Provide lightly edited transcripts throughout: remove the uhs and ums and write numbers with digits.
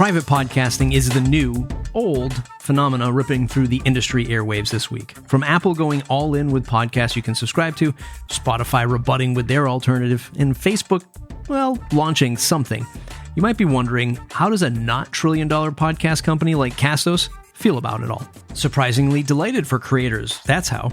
Private podcasting is the new, old phenomena ripping through the industry airwaves this week. From Apple going all in with podcasts you can subscribe to, Spotify rebutting with their alternative, and Facebook, well, launching something. You might be wondering, how does a not trillion-dollar podcast company like Castos feel about it all? Surprisingly delighted for creators, that's how.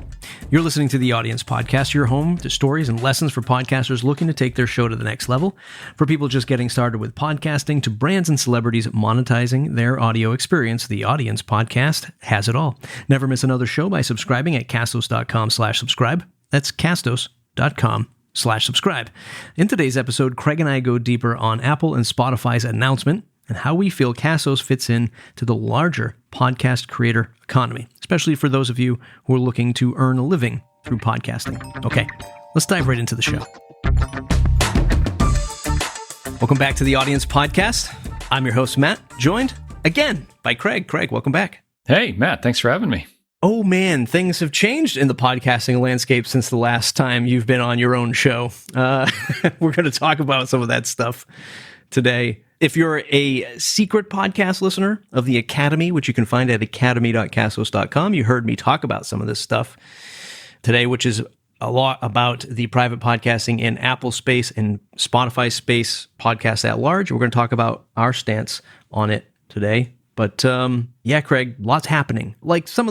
You're listening to The Audience Podcast, your home to stories and lessons for podcasters looking to take their show to the next level, for people just getting started with podcasting, to brands and celebrities monetizing their audio experience. The Audience Podcast has it all. Never miss another show by subscribing at castos.com/subscribe. That's castos.com/subscribe. In today's episode, Craig and I go deeper on Apple and Spotify's announcement and how we feel Castos fits in to the larger podcast creator economy, especially for those of you who are looking to earn a living through podcasting. Okay, let's dive right into the show. Welcome back to the Audience Podcast. I'm your host, Matt, joined again by Craig. Craig, welcome back. Hey, Matt, thanks for having me. Oh man, things have changed in the podcasting landscape since the last time you've been on your own show. We're going to talk about some of that stuff today. If you're a secret podcast listener of the Academy, which you can find at academy.castos.com, you heard me talk about some of this stuff today, which is a lot about the private podcasting in Apple space and Spotify space, podcasts at large. We're going to talk about our stance on it today. But yeah, Craig, lots happening. Like some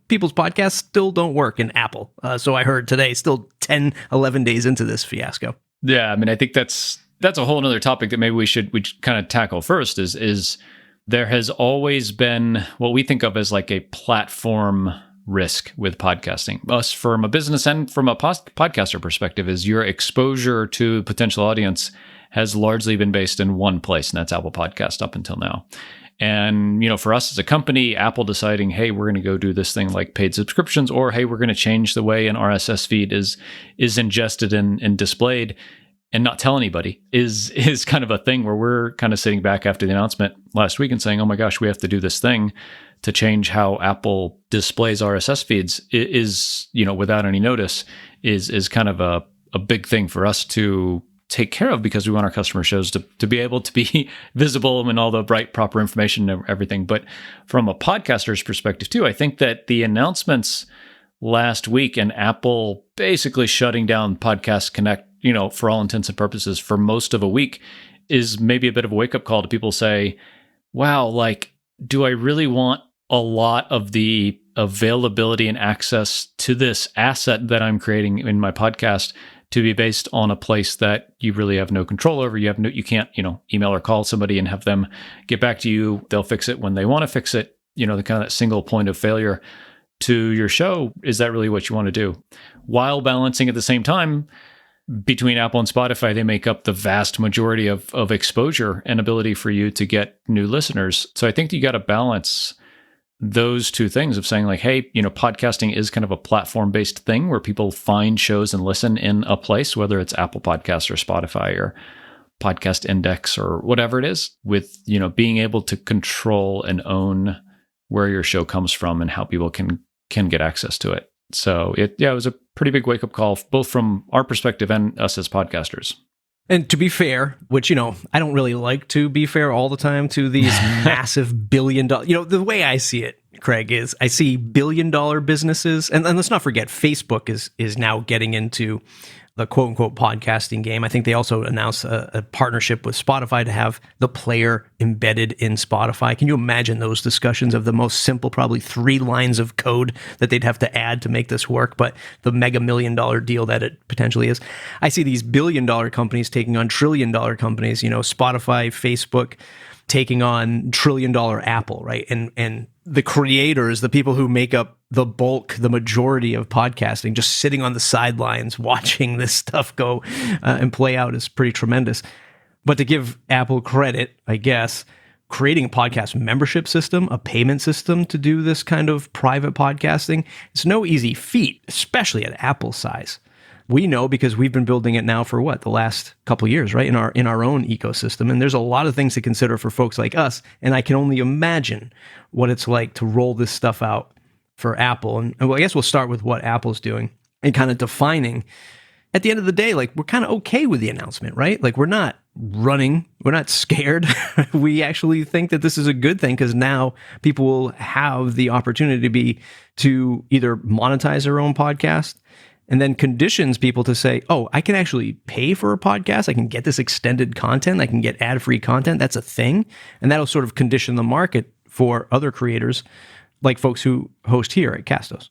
people's podcasts still don't work in Apple. So I heard today, still 10, 11 days into this fiasco. Yeah, I mean, I think that's a whole other topic that maybe we should kind of tackle first is there has always been what we think of as like a platform risk with podcasting. Us from a business and from a podcaster perspective is your exposure to potential audience has largely been based in one place, and that's Apple Podcast up until now. And, for us as a company, Apple deciding, hey, we're going to go do this thing like paid subscriptions, or hey, we're going to change the way an RSS feed is ingested and displayed and not tell anybody is kind of a thing where we're kind of sitting back after the announcement last week and saying, oh my gosh, we have to do this thing to change how Apple displays RSS feeds is without any notice is kind of a big thing for us to take care of, because we want our customer shows to be able to be visible and all the right, proper information and everything. But from a podcaster's perspective too, I think that the announcements last week and Apple basically shutting down Podcast Connect, for all intents and purposes for most of a week is maybe a bit of a wake-up call to people say, wow, like, do I really want a lot of the availability and access to this asset that I'm creating in my podcast to be based on a place that you really have no control over? You can't, email or call somebody and have them get back to you. They'll fix it when they want to fix it. The kind of that single point of failure to your show. Is that really what you want to do? While balancing at the same time, between Apple and Spotify, they make up the vast majority of exposure and ability for you to get new listeners. So I think that you got to balance those two things of saying like, hey, podcasting is kind of a platform-based thing where people find shows and listen in a place, whether it's Apple Podcasts or Spotify or Podcast Index or whatever it is, with, being able to control and own where your show comes from and how people can get access to it. So it was a pretty big wake-up call, both from our perspective and us as podcasters. And to be fair, which, I don't really like to be fair all the time to these massive billion-dollar, the way I see it, Craig, is I see billion-dollar businesses, and let's not forget, Facebook is now getting into the quote-unquote podcasting game. I think they also announced a partnership with Spotify to have the player embedded in Spotify. Can you imagine those discussions of the most simple, probably 3 lines of code that they'd have to add to make this work, but the mega $1 million deal that it potentially is? I see these billion-dollar companies taking on trillion-dollar companies, Spotify, Facebook, taking on trillion-dollar Apple, right? And the creators, the people who make up the majority of podcasting, just sitting on the sidelines watching this stuff go and play out is pretty tremendous. But to give Apple credit, I guess, creating a podcast membership system, a payment system to do this kind of private podcasting, it's no easy feat, especially at Apple size. We know because we've been building it now for the last couple of years, right? In our own ecosystem. And there's a lot of things to consider for folks like us. And I can only imagine what it's like to roll this stuff out for Apple. And I guess we'll start with what Apple's doing and kind of defining, at the end of the day, like we're kind of okay with the announcement, right? Like we're not running, we're not scared. We actually think that this is a good thing because now people will have the opportunity to either monetize their own podcast, and then conditions people to say, oh, I can actually pay for a podcast. I can get this extended content. I can get ad-free content. That's a thing. And that'll sort of condition the market for other creators like folks who host here at Castos.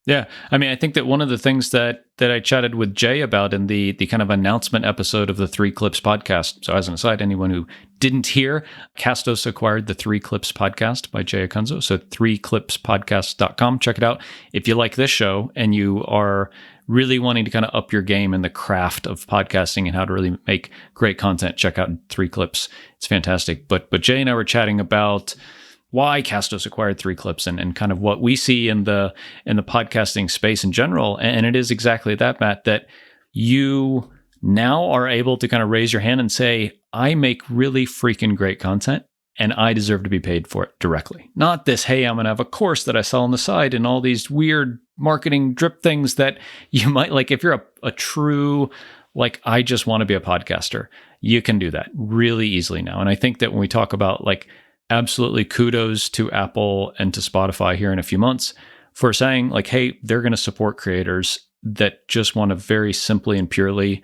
Yeah. I mean, I think that one of the things that I chatted with Jay about in the kind of announcement episode of the Three Clips podcast. So as an aside, anyone who didn't hear, Castos acquired the Three Clips podcast by Jay Acunzo. So threeclipspodcast.com. Check it out. If you like this show and you are really wanting to kind of up your game in the craft of podcasting and how to really make great content, check out Three Clips. It's fantastic. But Jay and I were chatting about why Castos acquired Three Clips and kind of what we see in the podcasting space in general. And it is exactly that, Matt, that you now are able to kind of raise your hand and say, I make really freaking great content and I deserve to be paid for it directly. Not this, hey, I'm going to have a course that I sell on the side and all these weird marketing drip things that you might like. If you're a true, like, I just want to be a podcaster, you can do that really easily now. And I think that when we talk about like, absolutely kudos to Apple and to Spotify here in a few months for saying like, hey, they're going to support creators that just want to very simply and purely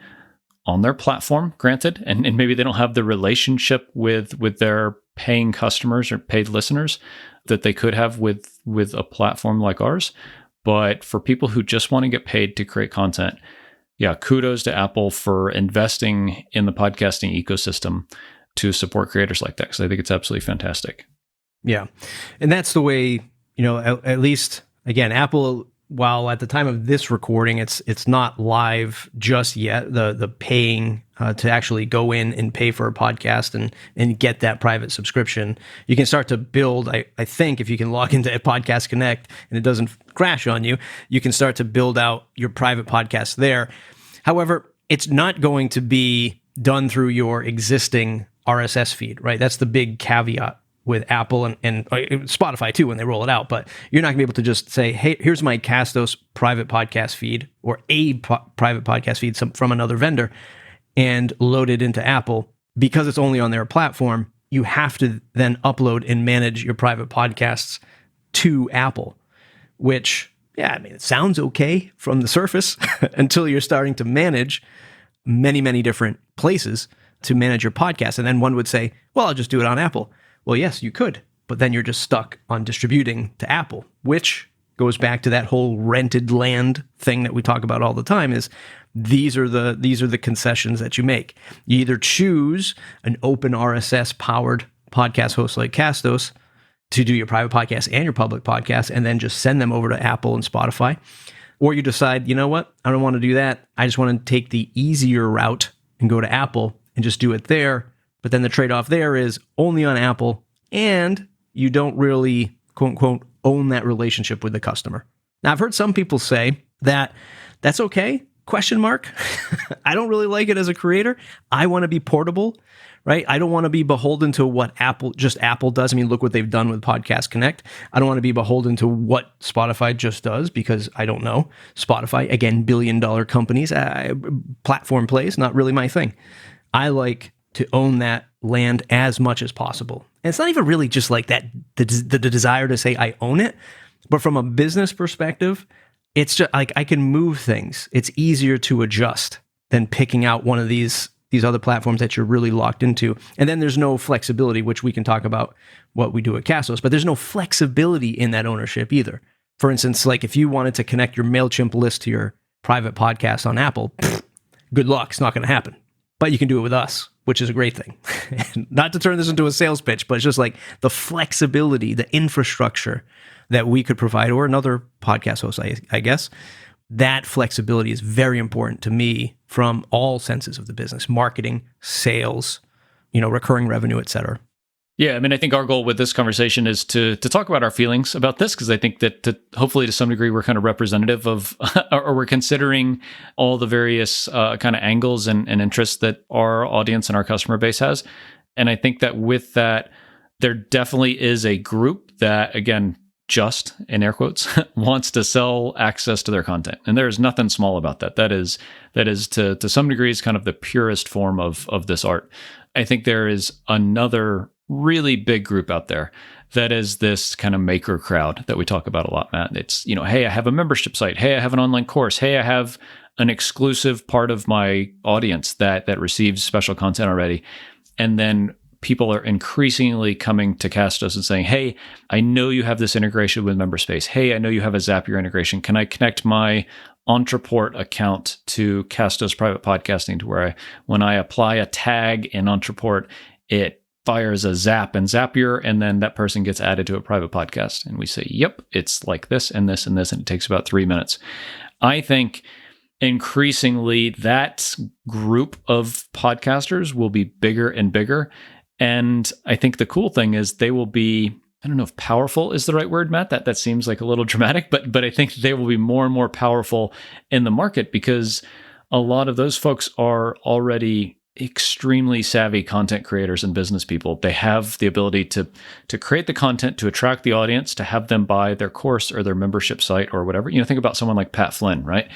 on their platform, granted, and maybe they don't have the relationship with their paying customers or paid listeners that they could have with a platform like ours. But for people who just want to get paid to create content, yeah, kudos to Apple for investing in the podcasting ecosystem to support creators like that, because I think it's absolutely fantastic. Yeah. And that's the way, at least, again, Apple, while at the time of this recording, it's not live just yet, the paying to actually go in and pay for a podcast and get that private subscription. You can start to build, I think, if you can log into Podcast Connect and it doesn't crash on you, you can start to build out your private podcast there. However, it's not going to be done through your existing RSS feed, right? That's the big caveat with Apple and Spotify too when they roll it out. But you're not gonna be able to just say, hey, here's my Castos private podcast feed or a private podcast feed from another vendor and load it into Apple. Because it's only on their platform, you have to then upload and manage your private podcasts to Apple, which, yeah, I mean, it sounds okay from the surface until you're starting to manage many, many different places to manage your podcast. And then one would say, well, I'll just do it on Apple. Well, yes, you could, but then you're just stuck on distributing to Apple, which goes back to that whole rented land thing that we talk about all the time. Is these are the concessions that you make. You either choose an open RSS powered podcast host like Castos to do your private podcast and your public podcast, and then just send them over to Apple and Spotify, or you decide, you know what, I don't want to do that. I just want to take the easier route and go to Apple and just do it there. But then the trade-off there is only on Apple, and you don't really, quote unquote, own that relationship with the customer. Now, I've heard some people say that that's okay, ? I don't really like it as a creator. I want to be portable, right? I don't want to be beholden to what Apple does. I mean, look what they've done with Podcast Connect. I don't want to be beholden to what Spotify just does because I don't know. Spotify, again, billion-dollar companies, platform plays, not really my thing. I like to own that land as much as possible. And it's not even really just like that, the desire to say I own it, but from a business perspective, it's just like I can move things. It's easier to adjust than picking out one of these other platforms that you're really locked into. And then there's no flexibility, which we can talk about what we do at Castos, but there's no flexibility in that ownership either. For instance, like if you wanted to connect your MailChimp list to your private podcast on Apple, good luck, it's not going to happen. But you can do it with us, which is a great thing. Not to turn this into a sales pitch, but it's just like the flexibility, the infrastructure that we could provide, or another podcast host, I guess. That flexibility is very important to me from all senses of the business: marketing, sales, recurring revenue, et cetera. Yeah, I mean, I think our goal with this conversation is to talk about our feelings about this, because I think that hopefully to some degree we're kind of representative of, or we're considering all the various kind of angles and interests that our audience and our customer base has. And I think that with that, there definitely is a group that, again, just, in air quotes, wants to sell access to their content. And there's nothing small about that. That is to some degrees kind of the purest form of this art. I think there is another really big group out there that is this kind of maker crowd that we talk about a lot, Matt. It's, hey, I have a membership site. Hey, I have an online course. Hey, I have an exclusive part of my audience that receives special content already. And then people are increasingly coming to Castos and saying, hey, I know you have this integration with MemberSpace. Hey, I know you have a Zapier integration. Can I connect my Entreport account to Castos Private Podcasting to where when I apply a tag in Entreport, it fires a Zap and Zapier, and then that person gets added to a private podcast. And we say, yep, it's like this and this and this, and it takes about 3 minutes. I think increasingly that group of podcasters will be bigger and bigger. And I think the cool thing is they will be, I don't know if powerful is the right word, Matt. That seems like a little dramatic, but I think they will be more and more powerful in the market because a lot of those folks are already extremely savvy content creators and business people. They have the ability to create the content, to attract the audience, to have them buy their course or their membership site or whatever. Think about someone like Pat Flynn, right?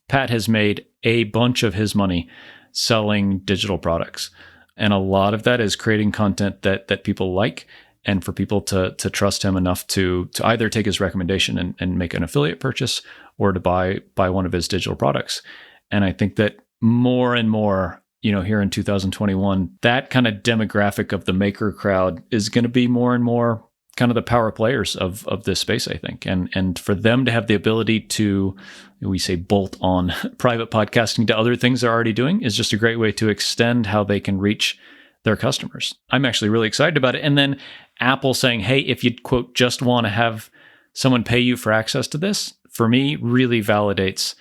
Pat has made a bunch of his money selling digital products. And a lot of that is creating content that people like, and for people to trust him enough to either take his recommendation and make an affiliate purchase or to buy one of his digital products. And I think that more and more, here in 2021, that kind of demographic of the maker crowd is going to be more and more kind of the power players of this space, I think. And for them to have the ability to, we say, bolt on private podcasting to other things they're already doing is just a great way to extend how they can reach their customers. I'm actually really excited about it. And then Apple saying, hey, if you, quote, just want to have someone pay you for access to this, for me, really validates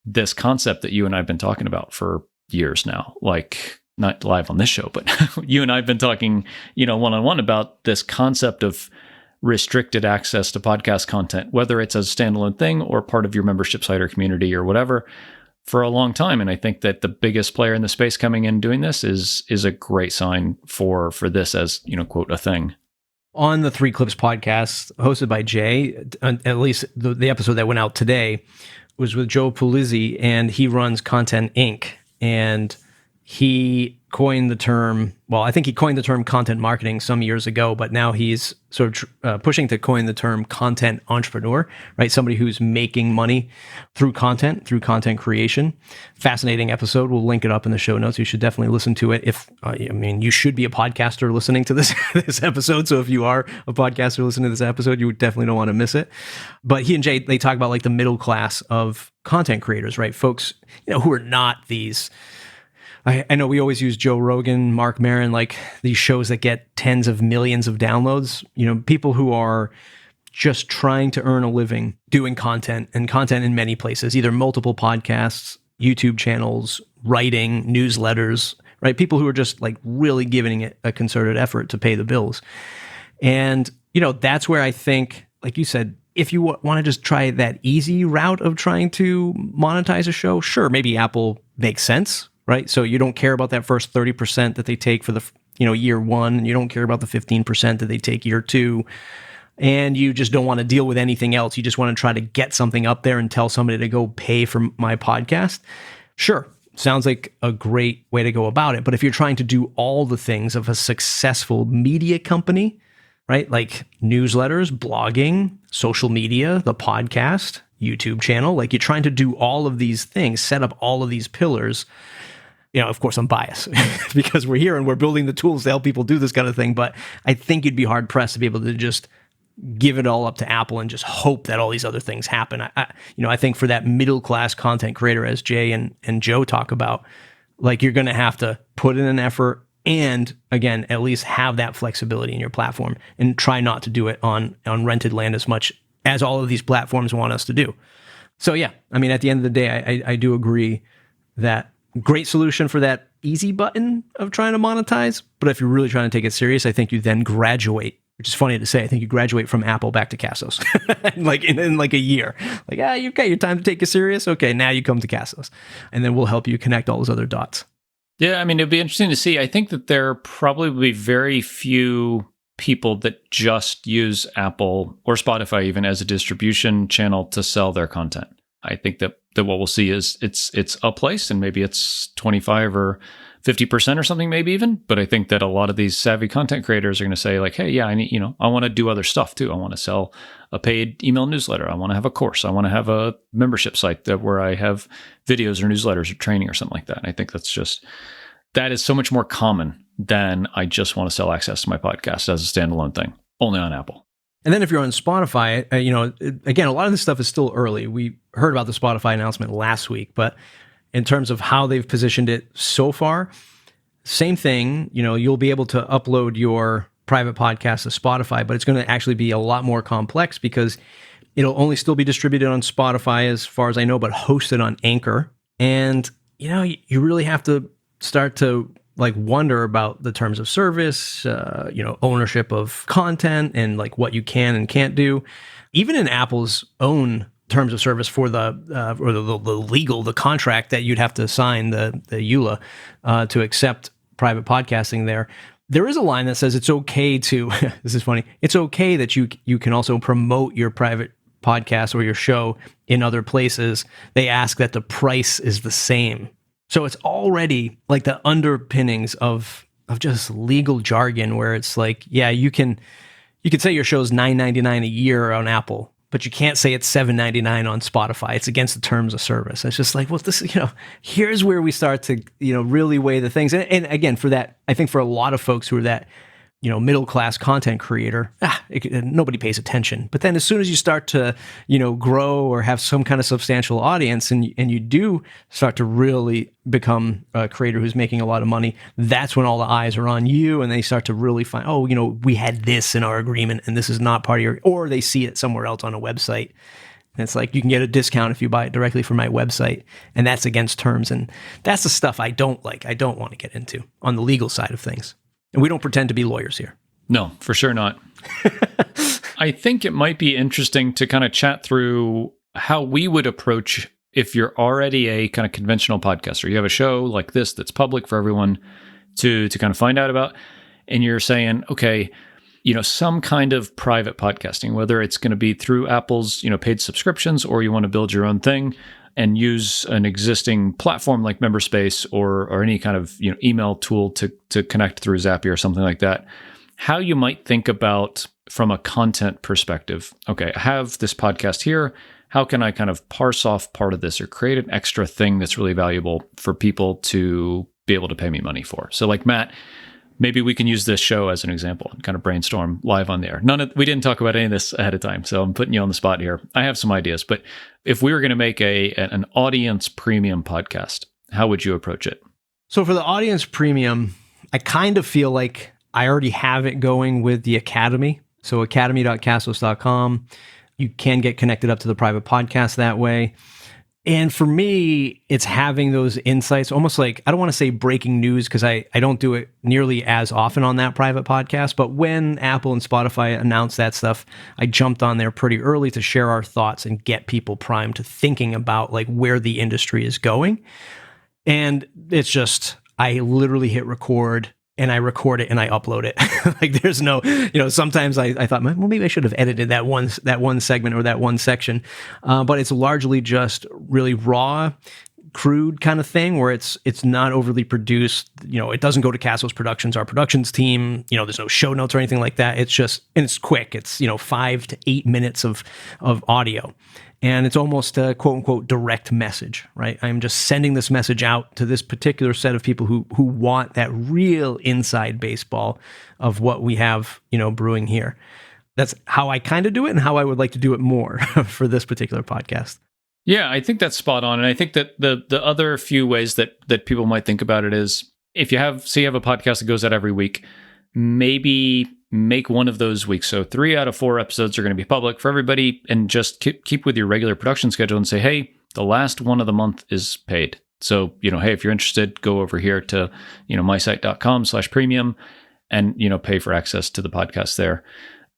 this concept that you and I have been talking about for years now. Like, not live on this show, but you and I have been talking, one-on-one about this concept of restricted access to podcast content, whether it's as a standalone thing or part of your membership site or community or whatever, for a long time. And I think that the biggest player in the space coming in doing this is a great sign for this as, quote, a thing. On the Three Clips podcast hosted by Jay, at least the episode that went out today was with Joe Pulizzi, and he runs Content Inc. And he coined the term, I think he coined the term content marketing some years ago, but now he's sort of pushing to coin the term content entrepreneur, right? Somebody who's making money through content creation. Fascinating episode. We'll link it up in the show notes. You should definitely listen to it. You should be a podcaster listening to this episode. So if you are a podcaster listening to this episode, you definitely don't want to miss it. But he and Jay, they talk about like the middle class of content creators, right? Folks, who are not these, I know we always use Joe Rogan, Mark Maron, like these shows that get tens of millions of downloads, people who are just trying to earn a living doing content in many places, either multiple podcasts, YouTube channels, writing, newsletters, right? People who are just like really giving it a concerted effort to pay the bills. And, that's where I think, like you said, if you want to just try that easy route of trying to monetize a show, sure, maybe Apple makes sense. Right. So you don't care about that first 30% that they take for the, year one, and you don't care about the 15% that they take year two. And you just don't want to deal with anything else. You just want to try to get something up there and tell somebody to go pay for my podcast. Sure. Sounds like a great way to go about it. But if you're trying to do all the things of a successful media company, right? Like newsletters, blogging, social media, the podcast, YouTube channel, like you're trying to do all of these things, set up all of these pillars. Of course, I'm biased because we're here and we're building the tools to help people do this kind of thing. But I think you'd be hard pressed to be able to just give it all up to Apple and just hope that all these other things happen. I think for that middle class content creator, as Jay and Joe talk about, like you're going to have to put in an effort and, again, at least have that flexibility in your platform and try not to do it on rented land as much as all of these platforms want us to do. So, yeah, at the end of the day, I do agree that great solution for that easy button of trying to monetize. But if you're really trying to take it serious, I think you then graduate, which is funny to say. I think you graduate from Apple back to Castos, like in like a year. Like, okay, your time to take it serious. Okay, now you come to Castos, and then we'll help you connect all those other dots. Yeah, it'd be interesting to see. I think that there probably will be very few people that just use Apple or Spotify even as a distribution channel to sell their content. I think that what we'll see is it's a place, and maybe it's 25 or 50% or something, maybe even. But I think that a lot of these savvy content creators are going to say like, hey, yeah, I need, I want to do other stuff too. I want to sell a paid email newsletter. I want to have a course. I want to have a membership site where I have videos or newsletters or training or something like that. And I think that is so much more common than I just want to sell access to my podcast as a standalone thing, only on Apple. And then if you're on Spotify, again, a lot of this stuff is still early. We heard about the Spotify announcement last week, but in terms of how they've positioned it so far, same thing. You'll be able to upload your private podcast to Spotify, but it's going to actually be a lot more complex because it'll only still be distributed on Spotify as far as I know, but hosted on Anchor. And, you really have to start to wonder about the terms of service, ownership of content and what you can and can't do. Even in Apple's own terms of service for the contract that you'd have to sign, the EULA, to accept private podcasting there is a line that says it's okay to, this is funny, it's okay that you can also promote your private podcast or your show in other places. They ask that the price is the same. So it's already the underpinnings of just legal jargon where it's you can say your show's $9.99 a year on Apple, but you can't say it's $7.99 on Spotify. It's against the terms of service. It's just this, here's where we start to, really weigh the things. And again, for that, I think for a lot of folks who are that, middle-class content creator, nobody pays attention. But then as soon as you start to, grow or have some kind of substantial audience and you do start to really become a creator who's making a lot of money, that's when all the eyes are on you and they start to really find, we had this in our agreement and this is not part of or they see it somewhere else on a website. And it's you can get a discount if you buy it directly from my website, and that's against terms. And that's the stuff I don't like. I don't want to get into on the legal side of things. And we don't pretend to be lawyers here. No, for sure not. I think it might be interesting to kind of chat through how we would approach if you're already a kind of conventional podcaster. You have a show like this that's public for everyone to kind of find out about, and you're saying, okay, some kind of private podcasting, whether it's going to be through Apple's, paid subscriptions, or you want to build your own thing and use an existing platform like MemberSpace or any kind of email tool to connect through Zapier or something like that. How you might think about from a content perspective. Okay, I have this podcast here. How can I kind of parse off part of this or create an extra thing that's really valuable for people to be able to pay me money for? So Matt, maybe we can use this show as an example and kind of brainstorm live on the air. We didn't talk about any of this ahead of time, so I'm putting you on the spot here. I have some ideas, but if we were going to make an audience premium podcast, how would you approach it? So for the audience premium, I kind of feel like I already have it going with the Academy. So academy.castos.com. You can get connected up to the private podcast that way. And for me, it's having those insights, almost I don't want to say breaking news because I don't do it nearly as often on that private podcast. But when Apple and Spotify announced that stuff, I jumped on there pretty early to share our thoughts and get people primed to thinking about where the industry is going. And it's just, I literally hit record and I record it and I upload it. There's no, sometimes I thought, well, maybe I should have edited that one segment or that one section. But it's largely just really raw, crude kind of thing where it's not overly produced. It doesn't go to Castos Productions, our productions team. There's no show notes or anything like that. It's just, and it's quick. It's, 5 to 8 minutes of audio. And it's almost a quote unquote direct message, right? I'm just sending this message out to this particular set of people who want that real inside baseball of what we have, brewing here. That's how I kind of do it and how I would like to do it more for this particular podcast. Yeah, I think that's spot on. And I think that the other few ways that people might think about it is if you have a podcast that goes out every week, maybe make one of those weeks. So 3 out of 4 episodes are going to be public for everybody, and just keep with your regular production schedule and say, hey, the last one of the month is paid. So, hey, if you're interested, go over here to, mysite.com/premium and, pay for access to the podcast there.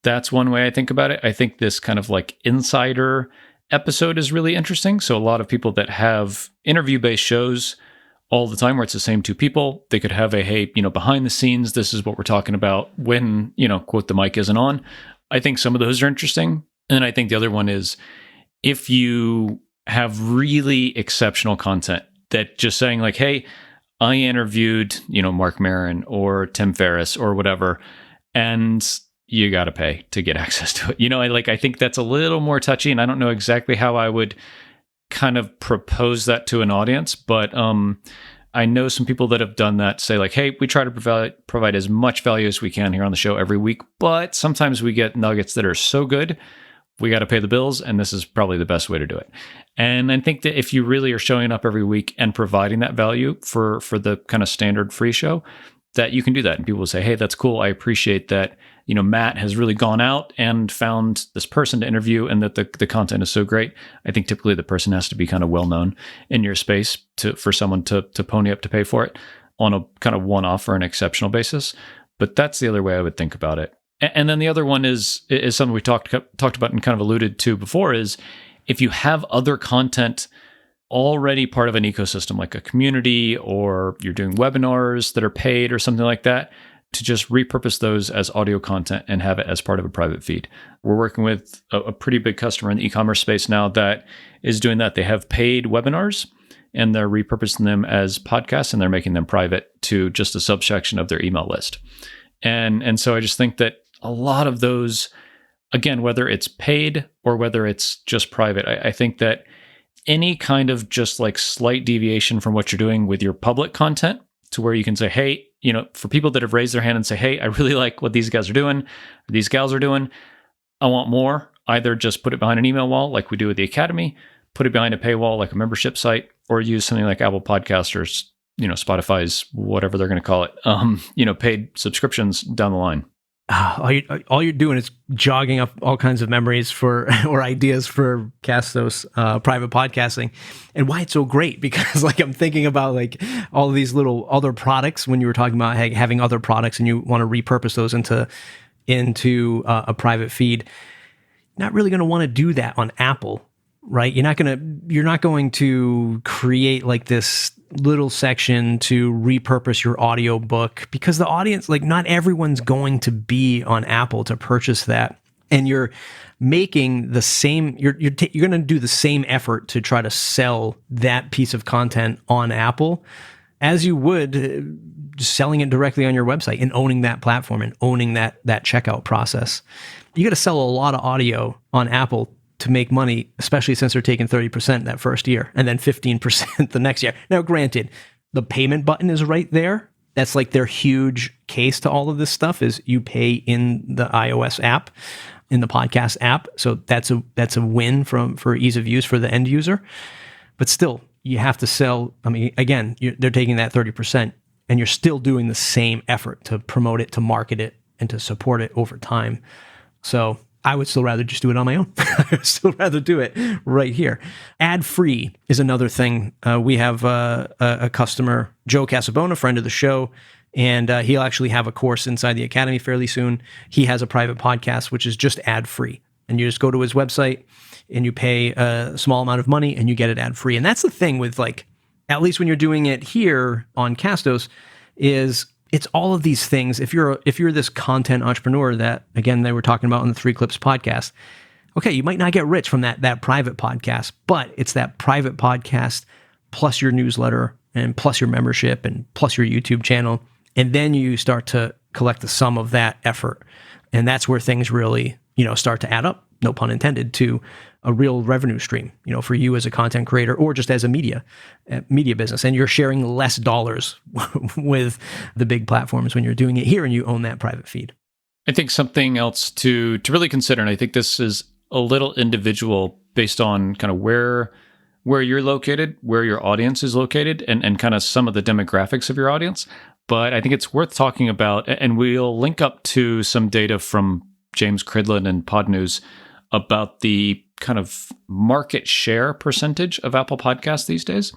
That's one way I think about it. I think this kind of insider episode is really interesting. So a lot of people that have interview-based shows all the time where it's the same two people. They could have a, hey, behind the scenes, this is what we're talking about when, quote, the mic isn't on. I think some of those are interesting. And I think the other one is if you have really exceptional content that just saying like, hey, I interviewed, Mark Maron or Tim Ferriss or whatever, and you got to pay to get access to it. I think that's a little more touchy, and I don't know exactly how I would kind of propose that to an audience, but I know some people that have done that say like, hey, we try to provide as much value as we can here on the show every week, but sometimes we get nuggets that are so good, we got to pay the bills, and this is probably the best way to do it. And I think that if you really are showing up every week and providing that value for the kind of standard free show, that you can do that. And people will say, hey, that's cool. I appreciate that, Matt has really gone out and found this person to interview and that the content is so great. I think typically the person has to be kind of well-known in your space for someone to pony up to pay for it on a kind of one-off or an exceptional basis. But that's the other way I would think about it. And then the other one is something we talked about and kind of alluded to before is if you have other content already part of an ecosystem, like a community, or you're doing webinars that are paid or something like that, to just repurpose those as audio content and have it as part of a private feed. We're working with a pretty big customer in the e-commerce space now that is doing that. They have paid webinars and they're repurposing them as podcasts and they're making them private to just a subsection of their email list. And so I just think that a lot of those, again, whether it's paid or whether it's just private, I think that any kind of just like slight deviation from what you're doing with your public content to where you can say, hey, for people that have raised their hand and say, hey, I really like what these guys are doing, or these gals are doing, I want more. Either just put it behind an email wall like we do with the Academy, put it behind a paywall like a membership site, or use something like Apple Podcasters, Spotify's, whatever they're going to call it, paid subscriptions down the line. All you're doing is jogging up all kinds of memories or ideas for Castos private podcasting, and why it's so great. Because like I'm thinking about like all of these little other products when you were talking about having other products and you want to repurpose those into a private feed. Not really going to want to do that on Apple, right? You're not going to create like this little section to repurpose your audio book because the audience, like not everyone's going to be on Apple to purchase that. And you're making the same, you're going to do the same effort to try to sell that piece of content on Apple as you would just selling it directly on your website and owning that platform and owning that checkout process. You got to sell a lot of audio on Apple to make money, especially since they're taking 30% that first year and then 15% the next year. Now, granted, the payment button is right there. That's like their huge case to all of this stuff is you pay in the iOS app, in the podcast app. So that's a win for ease of use for the end user. But still, you have to sell. I mean, again, they're taking that 30% and you're still doing the same effort to promote it, to market it, and to support it over time. So I would still rather just do it on my own. I would still rather do it right here. Ad-free is another thing. We have a customer, Joe Casabona, friend of the show, and he'll actually have a course inside the Academy fairly soon. He has a private podcast, which is just ad-free. And you just go to his website and you pay a small amount of money and you get it ad-free. And that's the thing with like, at least when you're doing it here on Castos, is it's all of these things. If you're this content entrepreneur that, again, they were talking about on the 3 Clips podcast, okay, you might not get rich from that private podcast, but it's that private podcast plus your newsletter and plus your membership and plus your YouTube channel. And then you start to collect the sum of that effort. And that's where things really, start to add up, no pun intended, to a real revenue stream, for you as a content creator or just as a media business. And you're sharing less dollars with the big platforms when you're doing it here and you own that private feed. I think something else to really consider, and I think this is a little individual based on kind of where you're located, where your audience is located, and kind of some of the demographics of your audience. But I think it's worth talking about, and we'll link up to some data from James Cridland and Podnews about the kind of market share percentage of Apple Podcasts these days.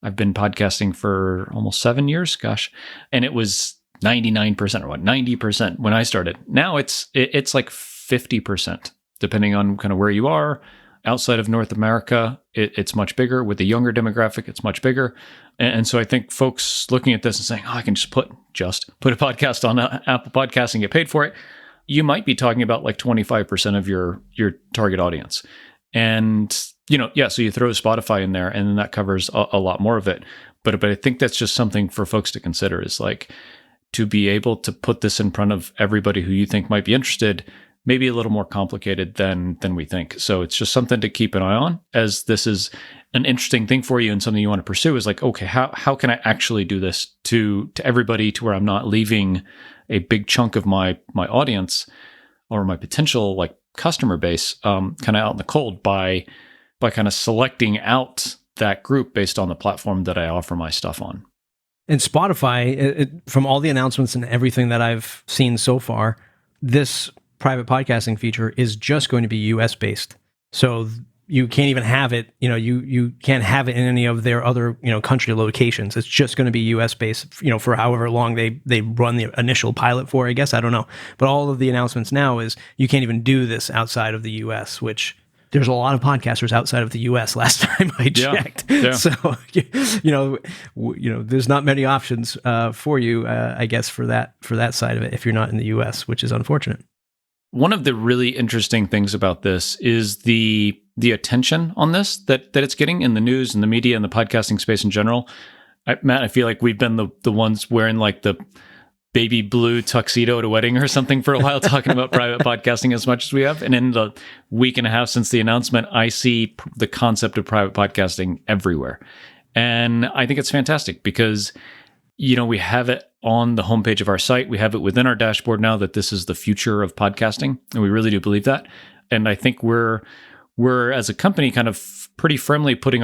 I've been podcasting for almost 7 years, gosh, and it was 99% or 90% when I started. Now it's like 50%, depending on kind of where you are. Outside of North America, it's much bigger. With the younger demographic, it's much bigger. And so I think folks looking at this and saying, oh, I can just put a podcast on Apple Podcasts and get paid for it. You might be talking about like 25% of your target audience. And, so you throw Spotify in there and then that covers a lot more of it. But I think that's just something for folks to consider, is like to be able to put this in front of everybody who you think might be interested, maybe a little more complicated than we think. So it's just something to keep an eye on, as this is an interesting thing for you and something you want to pursue, is like, okay, how can I actually do this to everybody, to where I'm not leaving a big chunk of my audience or my potential like customer base kind of out in the cold by kind of selecting out that group based on the platform that I offer my stuff on. And Spotify, from all the announcements and everything that I've seen so far, this private podcasting feature is just going to be US based. So you can't even have it, you can't have it in any of their other, country locations. It's just going to be US based, for however long they run the initial pilot for, I guess. I don't know. But all of the announcements now is you can't even do this outside of the US, which there's a lot of podcasters outside of the US last time I checked. Yeah. So, there's not many options for you, I guess, for that side of it if you're not in the US, which is unfortunate. One of the really interesting things about this is the attention on this that it's getting in the news and the media and the podcasting space in general. Matt, I feel like we've been the ones wearing like the baby blue tuxedo at a wedding or something for a while, talking about private podcasting as much as we have. And in the week and a half since the announcement, I see the concept of private podcasting everywhere. And I think it's fantastic because, we have it on the homepage of our site. We have it within our dashboard now that this is the future of podcasting. And we really do believe that. And I think we're as a company kind of pretty firmly putting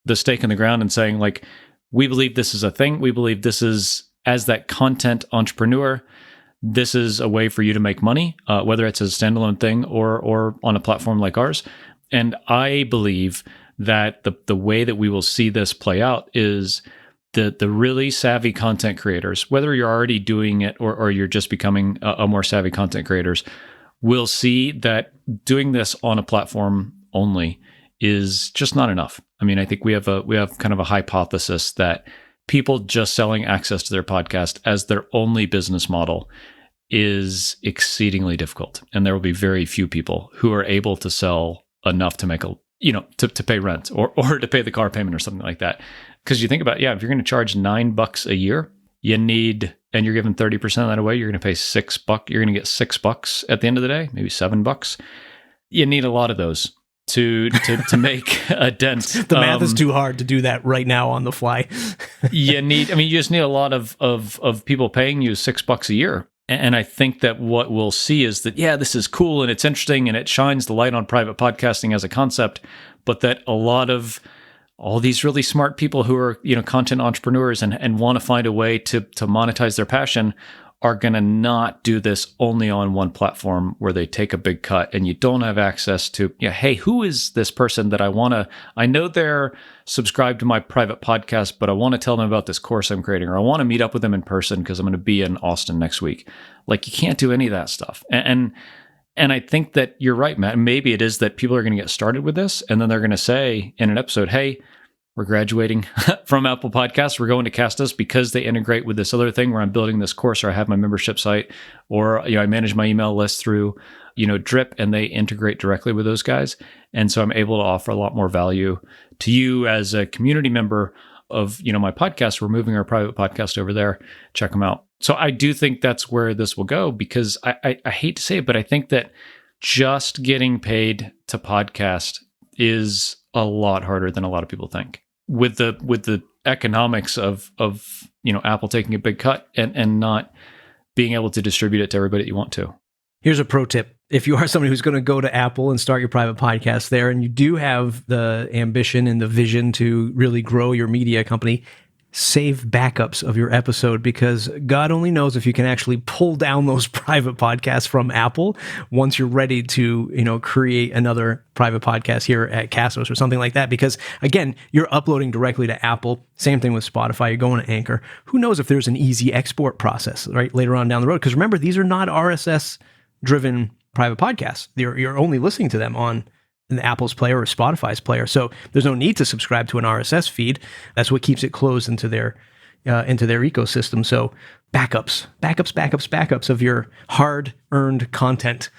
the stake in the ground and saying, like, we believe this is a thing. We believe this is, as that content entrepreneur, this is a way for you to make money, whether it's a standalone thing or on a platform like ours. And I believe that the way that we will see this play out is the really savvy content creators, whether you're already doing it or you're just becoming a more savvy content creators, will see that doing this on a platform only is just not enough. I mean, I think we have kind of a hypothesis that people just selling access to their podcast as their only business model is exceedingly difficult. And there will be very few people who are able to sell enough to make to pay rent or to pay the car payment or something like that. Because you think about, if you're going to charge $9 a year, and you're giving 30% of that away, you're going to pay $6. You're going to get $6 at the end of the day, maybe $7. You need a lot of those to make a dent. The math is too hard to do that right now on the fly. you just need a lot of people paying you $6 a year. And I think that what we'll see is that, this is cool and it's interesting and it shines the light on private podcasting as a concept, but that a lot of all these really smart people who are, content entrepreneurs and want to find a way to monetize their passion are going to not do this only on one platform where they take a big cut and you don't have access to, hey, who is this person that I know they're subscribed to my private podcast, but I want to tell them about this course I'm creating, or I want to meet up with them in person because I'm going to be in Austin next week. Like, you can't do any of that stuff. And I think that you're right, Matt. Maybe it is that people are going to get started with this and then they're going to say in an episode, hey, we're graduating from Apple Podcasts. We're going to Castos because they integrate with this other thing where I'm building this course, or I have my membership site, or I manage my email list through Drip, and they integrate directly with those guys. And so I'm able to offer a lot more value to you as a community member of my podcast. We're moving our private podcast over there. Check them out. So I do think that's where this will go, because I hate to say it, but I think that just getting paid to podcast is a lot harder than a lot of people think. With the economics of Apple taking a big cut and not being able to distribute it to everybody that you want to. Here's a pro tip. If you are somebody who's going to go to Apple and start your private podcast there, and you do have the ambition and the vision to really grow your media company, save backups of your episode, because God only knows if you can actually pull down those private podcasts from Apple once you're ready to, create another private podcast here at Castos or something like that. Because again, you're uploading directly to Apple. Same thing with Spotify. You're going to Anchor. Who knows if there's an easy export process, right, later on down the road? Because remember, these are not RSS driven private podcasts. You're only listening to them on Apple's player or Spotify's player. So there's no need to subscribe to an RSS feed. That's what keeps it closed into their ecosystem. So backups of your hard-earned content.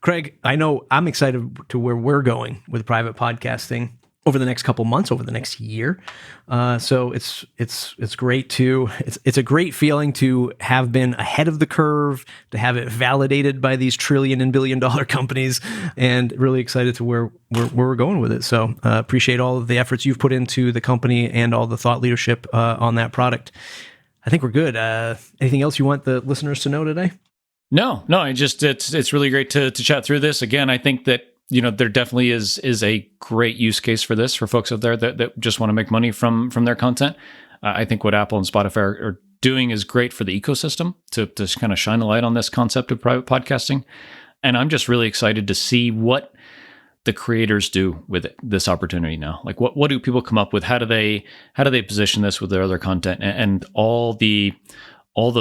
Craig, I know I'm excited to where we're going with private podcasting over the next couple months, over the next year. So it's great to, it's a great feeling to have been ahead of the curve, to have it validated by these trillion and billion dollar companies, and really excited to where we're going with it. So appreciate all of the efforts you've put into the company and all the thought leadership on that product. I think we're good. Anything else you want the listeners to know today? No, it's really great to chat through this. Again, I think that, there definitely is a great use case for this for folks out there that just want to make money from their content. I think what Apple and Spotify are doing is great for the ecosystem to kind of shine a light on this concept of private podcasting. And I'm just really excited to see what the creators do with this opportunity now. Like what do people come up with? How do they position this with their other content, and all the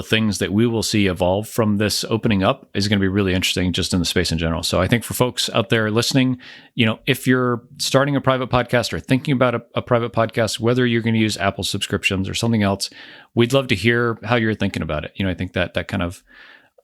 things that we will see evolve from this opening up is going to be really interesting just in the space in general. So I think for folks out there listening, if you're starting a private podcast or thinking about a private podcast, whether you're going to use Apple subscriptions or something else, we'd love to hear how you're thinking about it. I think that kind of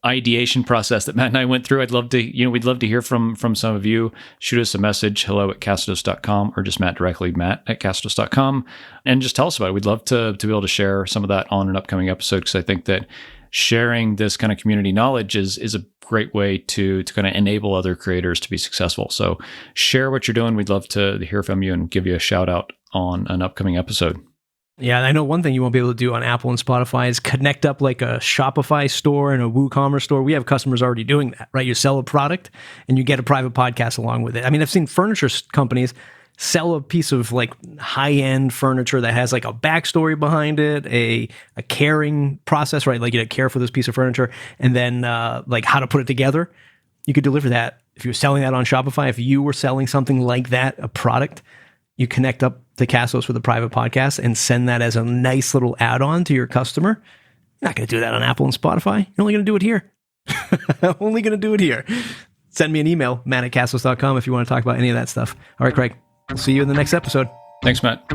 ideation process that Matt and I went through, we'd love to hear from some of you. Shoot us a message, hello@castos.com, or just Matt directly, matt@castos.com, and just tell us about it. We'd love to be able to share some of that on an upcoming episode, because I think that sharing this kind of community knowledge is a great way to kind of enable other creators to be successful. So share what you're doing. We'd love to hear from you and give you a shout out on an upcoming episode. Yeah, I know one thing you won't be able to do on Apple and Spotify is connect up like a Shopify store and a WooCommerce store. We have customers already doing that, right? You sell a product and you get a private podcast along with it. I mean, I've seen furniture companies sell a piece of like high-end furniture that has like a backstory behind it, a caring process, right? Like you care for this piece of furniture, and then like how to put it together. You could deliver that if you were selling that on Shopify. If you were selling something like that, a product, you connect up to Castos with a private podcast and send that as a nice little add-on to your customer. You're not going to do that on Apple and Spotify. You're only going to do it here. Only going to do it here. Send me an email, matt@castos.com, if you want to talk about any of that stuff. All right, Craig. I'll see you in the next episode. Thanks, Matt.